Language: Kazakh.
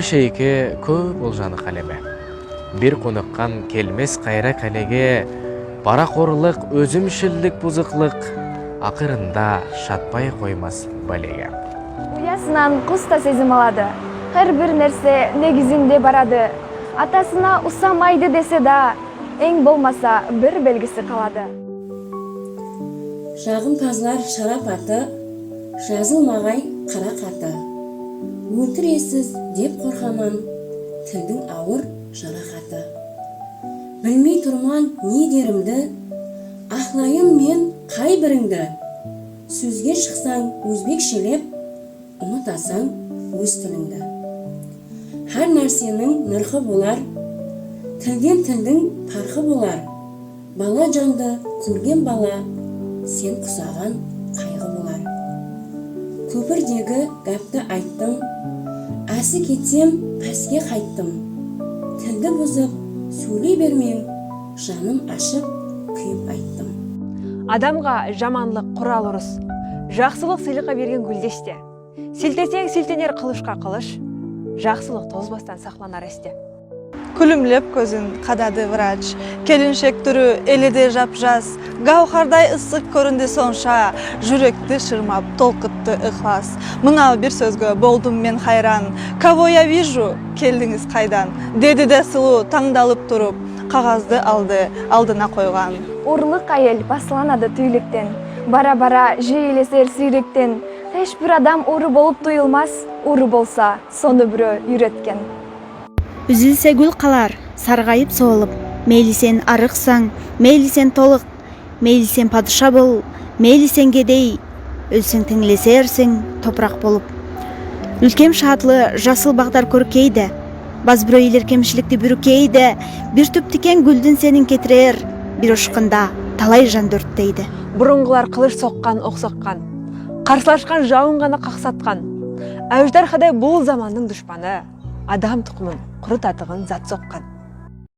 шейке көп болжаны қалеме. Bir коныққан келмес қайра кәлеге, парақорлық, өзімшілдік бұзықлық, ақырында шатпай қоймас бәлеге. Уясынан құста сезім алады, қыр бір нәрсе негізінде барады. Атасына ұсамайды десе да, ең болмаса бір белгісі қалады. Жағым тазлар шарап аты, жазылмағай қара қаты. Өлтіресіз деп қорқаман, тілдің ауыр жарақаты. Білмей тұрман не дерімді, ақлайын мен қай біріңді. Сөзге шықсаң өзбекшелеп, ұмытасаң өз тіліңді. Әр нәрсенің нырқы болар, тілден тілдің парқы болар. Бала жанды көрген бала, сен құсаған қайғы болар. Көпірдегі гәпті айттым, әсі кетсем пәске қайттым. Тілді бұзып, сөйлей бермең, жаным ашып, күйіп айттым. Адамға жаманлық құрал ұрыс, жақсылық сыйлыққа берген гүлдесте. Сілтесең сілтенер қылышқа қылыш, жақсылық тозбастан сақланар есте. Күлімлеп көзін қадады врач, келіншек түрі еледе жап-жас, гауһардай ысық көрінді сонша, жүректі шырмап толқытты ықлас. Мынау бір сөзге болдым мен хайран, кого я вижу, келдіңіз қайдан, деді де сұлу таңдалып тұрып, қағазды алды, алдына қойған. Урлық әйел басыланады түйіліктен, бара-бара жейілесер сүйректен. Ешбір адам ұры болып тұйылмас, ұры болса, соны бірі үйреткен. Үзілсе гүл қалар, сарғайып соғылып, мейлі сен арықсаң, мейлі сен толық, мейлі сен падыша бол, мейлі сен кедей, өлсең теңлесерсің топырақ болып. Үлкем шатлы жасыл бағдар көркейді, баз бір өйлер кемшілікті бүркейді, бір түп тікен гүлдің сенің кетірер, бір ұшқында талай жан дөрттейді. Бұрынғылар қылыш соққан, оқ соққан, қарсылашқан жауын ғана қақсатқан. Әуждар қадай бұл заманның дұшпаны, адам тұқымын құры татығын зат соққан.